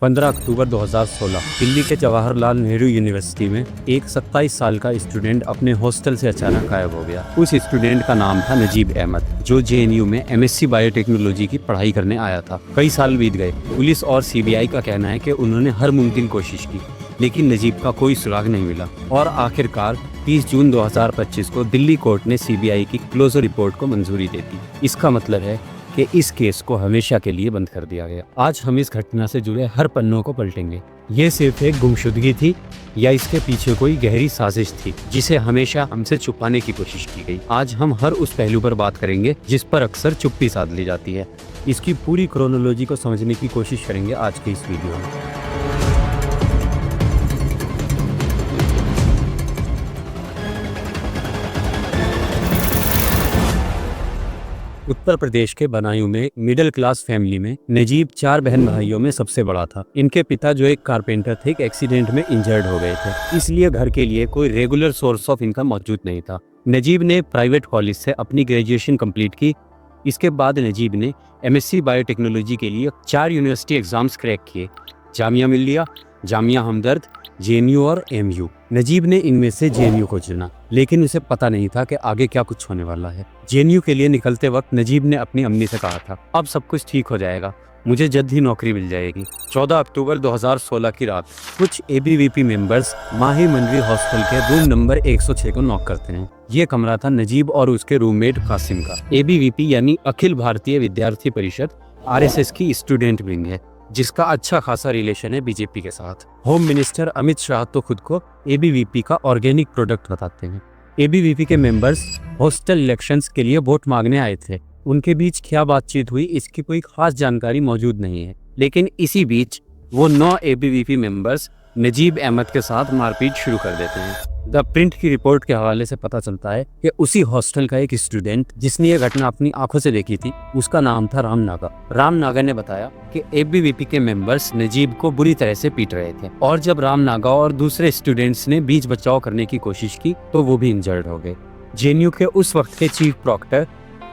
15 अक्टूबर 2016 दिल्ली के जवाहरलाल नेहरू यूनिवर्सिटी में एक 27 साल का स्टूडेंट अपने हॉस्टल से अचानक गायब हो गया। उस स्टूडेंट का नाम था नजीब अहमद, जो जेएनयू में एमएससी बायोटेक्नोलॉजी की पढ़ाई करने आया था। कई साल बीत गए। पुलिस और सीबीआई का कहना है कि उन्होंने हर मुमकिन कोशिश की, लेकिन नजीब का कोई सुराग नहीं मिला और आखिरकार 30 जून 2025 को दिल्ली कोर्ट ने सीबीआई की क्लोजर रिपोर्ट को मंजूरी दे दी। इसका मतलब है कि इस केस को हमेशा के लिए बंद कर दिया गया। आज हम इस घटना से जुड़े हर पन्नों को पलटेंगे। ये सिर्फ एक गुमशुदगी थी या इसके पीछे कोई गहरी साजिश थी जिसे हमेशा हमसे छुपाने की कोशिश की गई। आज हम हर उस पहलू पर बात करेंगे जिस पर अक्सर चुप्पी साध ली जाती है। इसकी पूरी क्रोनोलॉजी को समझने की कोशिश करेंगे आज के इस वीडियो में। उत्तर प्रदेश के बदायूं में मिडिल क्लास फैमिली में नजीब 4 बहन भाइयों में सबसे बड़ा था। इनके पिता जो एक कारपेंटर थे, एक एक्सीडेंट में इंजर्ड हो गए थे, इसलिए घर के लिए कोई रेगुलर सोर्स ऑफ इनकम मौजूद नहीं था। नजीब ने प्राइवेट कॉलेज से अपनी ग्रेजुएशन कंप्लीट की। इसके बाद नजीब ने एमएससी बायोटेक्नोलॉजी के लिए 4 यूनिवर्सिटी एग्जाम्स क्रैक किए, जामिया मिल्लिया, जामिया हमदर्द, जेएनयू और एमयू। नजीब ने इनमें से जेएनयू को चुना, लेकिन उसे पता नहीं था कि आगे क्या कुछ होने वाला है। जेएनयू के लिए निकलते वक्त नजीब ने अपनी अम्मी से कहा था, अब सब कुछ ठीक हो जाएगा, मुझे जल्द ही नौकरी मिल जाएगी। 14 अक्टूबर 2016 की रात कुछ एबीवीपी मेंबर्स माही मंडवी हॉस्टल के रूम नंबर 106 को नॉक करते हैं। ये कमरा था नजीब और उसके रूममेट कासिम का। एबीवीपी यानी अखिल भारतीय विद्यार्थी परिषद आरएसएस की स्टूडेंट विंग है, जिसका अच्छा खासा रिलेशन है बीजेपी के साथ। होम मिनिस्टर अमित शाह तो खुद को एबीवीपी का ऑर्गेनिक प्रोडक्ट बताते हैं। एबीवीपी के मेंबर्स हॉस्टल इलेक्शंस के लिए वोट मांगने आए थे। उनके बीच क्या बातचीत हुई इसकी कोई खास जानकारी मौजूद नहीं है, लेकिन इसी बीच वो 9 एबीवीपी मेंबर्स नजीब अहमद के साथ मारपीट शुरू कर देते हैं। द प्रिंट की रिपोर्ट के हवाले से पता चलता है कि उसी हॉस्टल का एक स्टूडेंट जिसने ये घटना अपनी आंखों से देखी थी, उसका नाम था राम नागा। राम नागा ने बताया कि एबीवीपी के मेंबर्स नजीब को बुरी तरह से पीट रहे थे और जब राम नागा और दूसरे स्टूडेंट्स ने बीच बचाव करने की कोशिश की तो वो भी इंजर्ड हो गए। जेएनयू के उस वक्त के चीफ प्रॉक्टर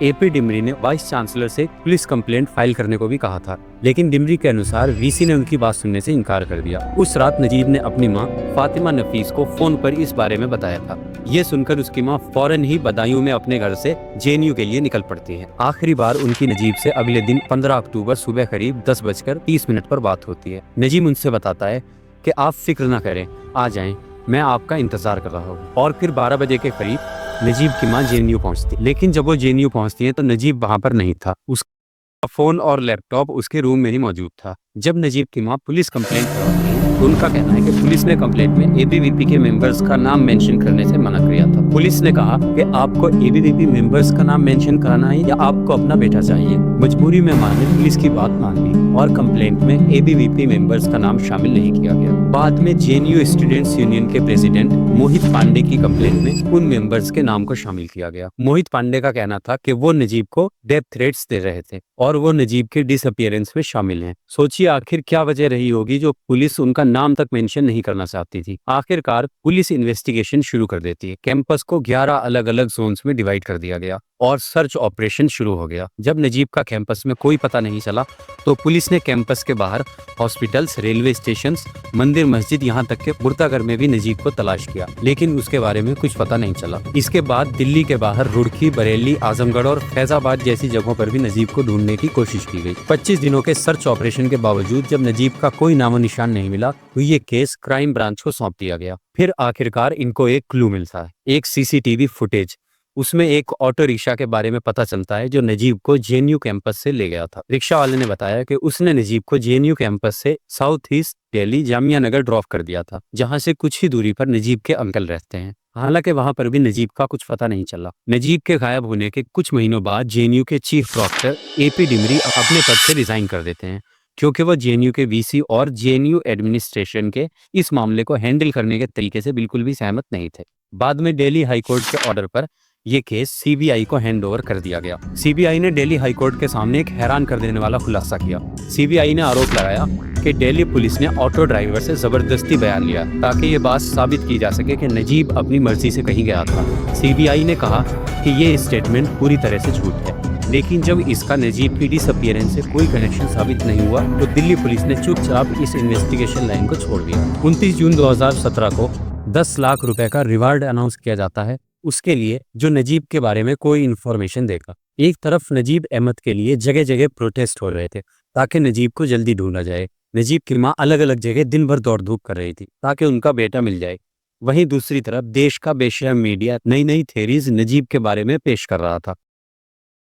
एपी डिमरी ने वाइस चांसलर से पुलिस कंप्लेंट फाइल करने को भी कहा था, लेकिन डिमरी के अनुसार वीसी ने उनकी बात सुनने से इनकार कर दिया। उस रात नजीब ने अपनी मां फातिमा नफीस को फोन पर इस बारे में बताया था। ये सुनकर उसकी मां फौरन ही बदायूं में अपने घर से जेएनयू के लिए निकल पड़ती हैं। आखिरी बार उनकी नजीब से अगले दिन 15 अक्टूबर सुबह करीब 10:30 पर बात होती है। नजीब उनसे बताता है कि आप फिक्र न करें, आ जाएं, मैं आपका इंतजार कर रहा हूँ। और फिर 12 बजे के करीब नजीब की मां जेएनयू पहुंचती, लेकिन जब वो जेएनयू पहुंचती है तो नजीब वहां पर नहीं था। उसका फोन और लैपटॉप उसके रूम में ही मौजूद था। जब नजीब की मां पुलिस कंप्लेंट करवाती है तो उनका कहना है कि पुलिस ने कंप्लेंट में एबीवीपी के मेंबर्स का नाम मेंशन करने से मना किया था। पुलिस ने कहा कि आपको एबीवीपी मेंबर्स का नाम मेंशन कराना है या आपको अपना बेटा चाहिए। मजबूरी में मां ने पुलिस की बात मान ली और कंप्लेंट में एबीवीपी मेंबर्स का नाम शामिल नहीं किया गया। बाद में जेएनयू स्टूडेंट्स यूनियन के प्रेसिडेंट मोहित पांडे की कंप्लेंट में उन मेंबर्स के नाम को शामिल किया गया। मोहित पांडे का कहना था कि वो नजीब को डेथ थ्रेट्स दे रहे थे और वो नजीब के डिसअपीयरेंस में शामिल हैं। सोचिए आखिर क्या वजह रही होगी जो पुलिस उनका नाम तक मेंशन नहीं करना चाहती थी। आखिरकार पुलिस इन्वेस्टिगेशन शुरू कर देती है। कैंपस को 11 अलग अलग जोन्स में डिवाइड कर दिया गया और सर्च ऑपरेशन शुरू हो गया। जब नजीब का कैंपस में कोई पता नहीं चला तो पुलिस ने कैंपस के बाहर हॉस्पिटल्स, रेलवे स्टेशंस, मंदिर, मस्जिद, यहाँ तक के मुर्दाघर में भी नजीब को तलाश किया, लेकिन उसके बारे में कुछ पता नहीं चला। इसके बाद दिल्ली के बाहर रुड़की, बरेली, आजमगढ़ और फैजाबाद जैसी जगहों पर भी नजीब को ढूंढने की कोशिश की गई। 25 दिनों के सर्च ऑपरेशन के बावजूद जब नजीब का कोई नामो निशान नहीं मिला तो ये केस क्राइम ब्रांच को सौंप दिया गया। फिर आखिरकार इनको एक क्लू मिलता है, एक सीसीटीवी फुटेज। उसमें एक ऑटो रिक्शा के बारे में पता चलता है जो नजीब को जेएनयू कैंपस से ले गया था। रिक्शा वाले ने बताया कि उसने नजीब को जेएनयू कैंपस से south east Delhi Jamia Nagar drop कर दिया था, जहां से कुछ ही दूरी पर नजीब के अंकल रहते हैं। हालांकि वहां पर भी नजीब का कुछ पता नहीं चला। नजीब के गायब होने के कुछ महीनों बाद जेएनयू के चीफ प्रॉक्टर एपी डिमरी अपने पद से रिजाइन कर देते हैं, क्योंकि वो जेएनयू के वीसी और जेएनयू एडमिनिस्ट्रेशन के इस मामले को हैंडल करने के तरीके से बिल्कुल भी सहमत नहीं थे। बाद में दिल्ली हाईकोर्ट के ऑर्डर पर ये केस सीबीआई को हैंडओवर कर दिया गया। सीबीआई ने दिल्ली हाईकोर्ट के सामने एक हैरान कर देने वाला खुलासा किया। सीबीआई ने आरोप लगाया कि दिल्ली पुलिस ने ऑटो ड्राइवर से जबरदस्ती बयान लिया ताकि ये बात साबित की जा सके कि नजीब अपनी मर्जी से कहीं गया था। सीबीआई ने कहा कि ये स्टेटमेंट पूरी तरह से झूठ है। लेकिन जब इसका नजीब की डिसअपीयरेंस से कोई कनेक्शन साबित नहीं हुआ तो दिल्ली पुलिस ने चुपचाप इस इन्वेस्टिगेशन लाइन को छोड़ दिया। 29 जून 2017 को 10 लाख रुपए का रिवार्ड अनाउंस किया जाता है उसके लिए जो नजीब के बारे में कोई इन्फॉर्मेशन देगा। एक तरफ नजीब अहमद के लिए जगह जगह प्रोटेस्ट हो रहे थे ताकि नजीब को जल्दी ढूंढा जाए। नजीब की मां अलग अलग जगह दिन भर दौड़ धूप कर रही थी ताकि उनका बेटा मिल जाए। वहीं दूसरी तरफ देश का बेशर्म मीडिया नई नई थ्योरीज नजीब के बारे में पेश कर रहा था।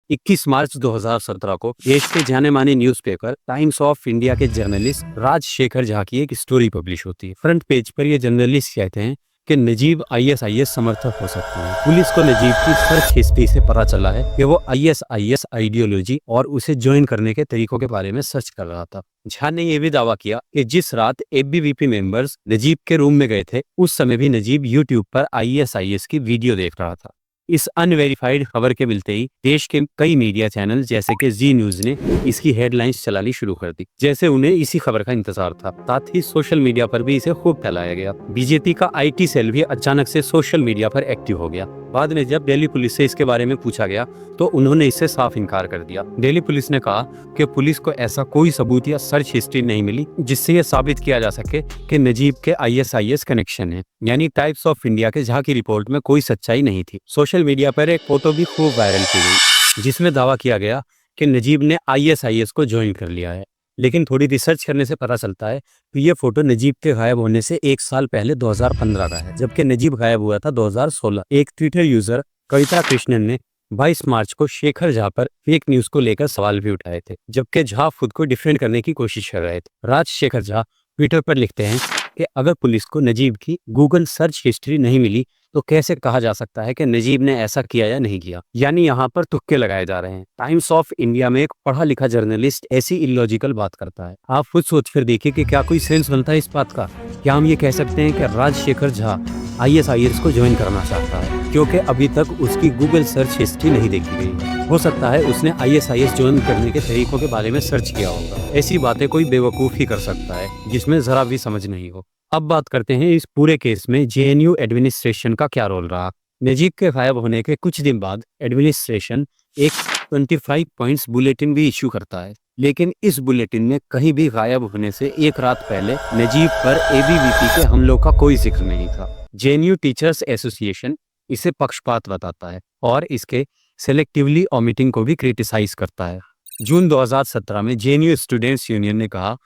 21 मार्च 2017 को देश के जाने माने न्यूज़पेपर टाइम्स ऑफ इंडिया के जर्नलिस्ट राजशेखर झा की एक स्टोरी पब्लिश होती है। फ्रंट पेज पर ये जर्नलिस्ट कहते हैं कि नजीब आईएसआईएस समर्थक हो सकते हैं। पुलिस को नजीब की सर्च हिस्ट्री से पता चला है कि वो आईएसआईएस आइडियोलॉजी और उसे ज्वाइन करने के तरीकों के बारे में सर्च कर रहा था। झा ने यह भी दावा किया कि जिस रात एबीवीपी मेंबर्स नजीब के रूम में गए थे उस समय भी नजीब यूट्यूब पर आईएसआईएस की वीडियो देख रहा था। इस अनवेरिफाइड खबर के मिलते ही देश के कई मीडिया चैनल जैसे कि जी न्यूज ने इसकी हेडलाइंस चलानी शुरू कर दी, जैसे उन्हें इसी खबर का इंतजार था। साथ ही सोशल मीडिया पर भी इसे खूब फैलाया गया। बीजेपी का आईटी सेल भी अचानक से सोशल मीडिया पर एक्टिव हो गया। बाद में जब दिल्ली पुलिस से इसके बारे में पूछा गया तो उन्होंने इससे साफ इनकार कर दिया। दिल्ली पुलिस ने कहा कि पुलिस को ऐसा कोई सबूत या सर्च हिस्ट्री नहीं मिली जिससे यह साबित किया जा सके कि नजीब के आईएसआईएस कनेक्शन है। यानी टाइम्स ऑफ इंडिया के झा की रिपोर्ट में कोई सच्चाई नहीं थी। सोशल मीडिया पर एक फोटो भी खूब वायरल की गई जिसमें दावा किया गया कि नजीब ने आईएसआईएस को ज्वाइन कर लिया है। लेकिन थोड़ी रिसर्च करने से पता चलता है कि ये फोटो नजीब के गायब होने से 1 साल पहले 2015 का है, जबकि नजीब गायब हुआ था 2016। एक ट्विटर यूजर कविता कृष्णन ने 22 मार्च को शेखर झा पर फेक न्यूज को लेकर सवाल भी उठाए थे, जबकि झा खुद को डिफेंड करने की कोशिश कर रहे थे। राजशेखर झा ट्विटर पर लिखते हैं कि अगर पुलिस को नजीब की गूगल सर्च हिस्ट्री नहीं मिली तो कैसे कहा जा सकता है कि नजीब ने ऐसा किया या नहीं किया। यानी यहाँ पर तुक्के लगाए जा रहे हैं। टाइम्स ऑफ इंडिया में एक पढ़ा लिखा जर्नलिस्ट ऐसी इलॉजिकल बात करता है। आप खुद सोच कर देखिए कि क्या कोई सेंस बनता है इस बात का। क्या हम ये कह सकते हैं कि राजशेखर झा आईएसआईएस को ज्वाइन करना चाहता है क्योंकि अभी तक उसकी गूगल सर्च हिस्ट्री नहीं देखी गई है। हो सकता है उसने आईएसआईएस ज्वाइन करने के तरीकों के बारे में सर्च किया होगा। ऐसी बातें कोई बेवकूफ ही कर सकता है जिसमें जरा भी समझ नहीं हो। अब बात करते हैं इस पूरे केस में जेएनयू एडमिनिस्ट्रेशन का क्या रोल रहा। नजीब के गायब होने के कुछ दिन बाद एडमिनिस्ट्रेशन एक 25 पॉइंट्स बुलेटिन भी इशू करता है, लेकिन इस बुलेटिन में कहीं भी गायब होने से एक रात पहले नजीब पर एबीवीपी के हमलों का कोई जिक्र नहीं था। जेएनयू टीचर्स एसोसिएशन इसे पक्षपात बताता है और इसके सेलेक्टिवली ओमिटिंग को भी क्रिटिसाइज करता है। जून 2017 में जेएनयू स्टूडेंट्स यूनियन ने कहा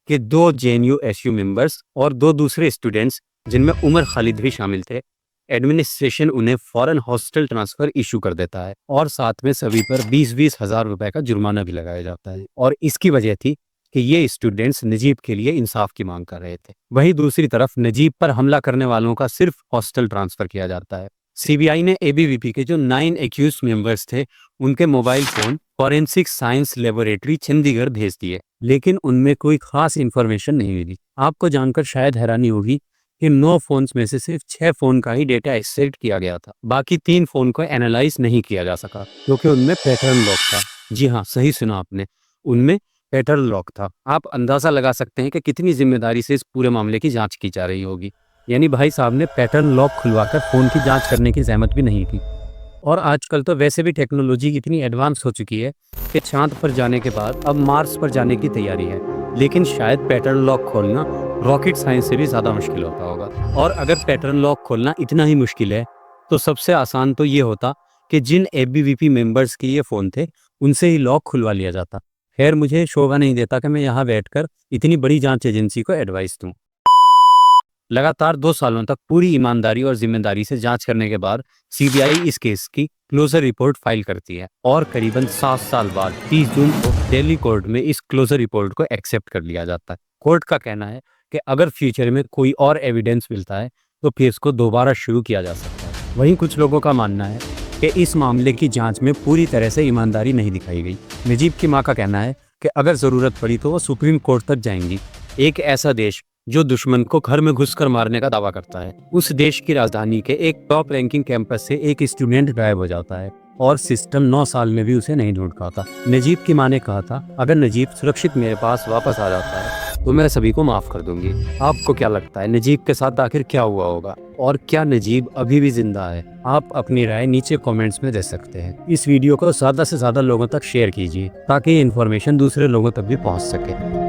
कि 2 जेएनयू एसयू मेंबर्स और 2 दूसरे स्टूडेंट्स जिनमें उमर खालिद भी शामिल थे, एडमिनिस्ट्रेशन उन्हें फॉरेन हॉस्टल ट्रांसफर इशू कर देता है और साथ में सभी पर 20-20 हजार रुपए का जुर्माना भी लगाया जाता है। और इसकी वजह थी कि ये स्टूडेंट्स नजीब के लिए इंसाफ की मांग कर रहे थे। वहीं दूसरी तरफ नजीब पर हमला करने वालों का सिर्फ हॉस्टल ट्रांसफर किया जाता है। सीबीआई ने एबीवीपी के जो 9 एक्यूज्ड मेंबर्स थे उनके mobile phone forensic science laboratory Chandigarh भेज दिए, लेकिन उनमें कोई खास इंफॉर्मेशन नहीं मिली। आपको जानकर शायद हैरानी होगी कि 9 फोन्स में से सिर्फ 6 फोन का ही डेटा एक्सट्रैक्ट किया गया था। बाकी 3 फोन को एनालाइज नहीं किया जा सका क्योंकि उनमें पैटर्न लॉक था। जी हाँ, सही सुना आपने, उनमें पैटर्न लॉक था। आप अंदाजा लगा सकते हैं कि कितनी जिम्मेदारी से इस पूरे मामले की जांच की जा रही होगी। यानी भाई साहब ने पैटर्न लॉक खुलवाकर फोन की जांच करने की जहमत भी नहीं की। और आजकल तो वैसे भी टेक्नोलॉजी इतनी एडवांस हो चुकी है कि चांद पर जाने के बाद अब मार्स पर जाने की तैयारी है, लेकिन शायद पैटर्न लॉक खोलना रॉकेट साइंस से भी ज़्यादा मुश्किल होता होगा। और अगर पैटर्न लॉक खोलना इतना ही मुश्किल है तो सबसे आसान तो ये होता कि जिन एबीवीपी मेंबर्स के ये फ़ोन थे उनसे ही लॉक खुलवा लिया जाता। खैर, मुझे शोभा नहीं देता कि मैं यहाँ बैठकर इतनी बड़ी जांच एजेंसी को एडवाइस दूँ। लगातार 2 सालों तक पूरी ईमानदारी और जिम्मेदारी से जांच करने के बाद सीबीआई इस केस की क्लोजर रिपोर्ट फाइल करती है और करीबन 7 साल बाद 30 जून को दिल्ली कोर्ट में इस क्लोजर रिपोर्ट को एक्सेप्ट कर लिया जाता है। कोर्ट का कहना है कि अगर फ्यूचर में कोई और एविडेंस मिलता है तो केस को दोबारा शुरू किया जा सकता है। वहीं कुछ लोगों का मानना है कि इस मामले की जांच में पूरी तरह से ईमानदारी नहीं दिखाई गई। नजीब की मां का कहना है कि अगर जरूरत पड़ी तो वो सुप्रीम कोर्ट तक जाएंगी। एक ऐसा देश जो दुश्मन को घर में घुसकर मारने का दावा करता है, उस देश की राजधानी के एक टॉप रैंकिंग कैंपस से एक स्टूडेंट गायब हो जाता है और सिस्टम 9 साल में भी उसे नहीं ढूंढ पाता। नजीब की मां ने कहा था, अगर नजीब सुरक्षित मेरे पास वापस आ जाता है तो मैं सभी को माफ कर दूंगी। आपको क्या लगता है नजीब के साथ आखिर क्या हुआ होगा, और क्या नजीब अभी भी जिंदा है? आप अपनी राय नीचे कमेंट्स में दे सकते हैं। इस वीडियो को ज़्यादा से ज़्यादा लोगों तक शेयर कीजिए ताकि ये इन्फॉर्मेशन दूसरे लोगों तक भी पहुंच सके।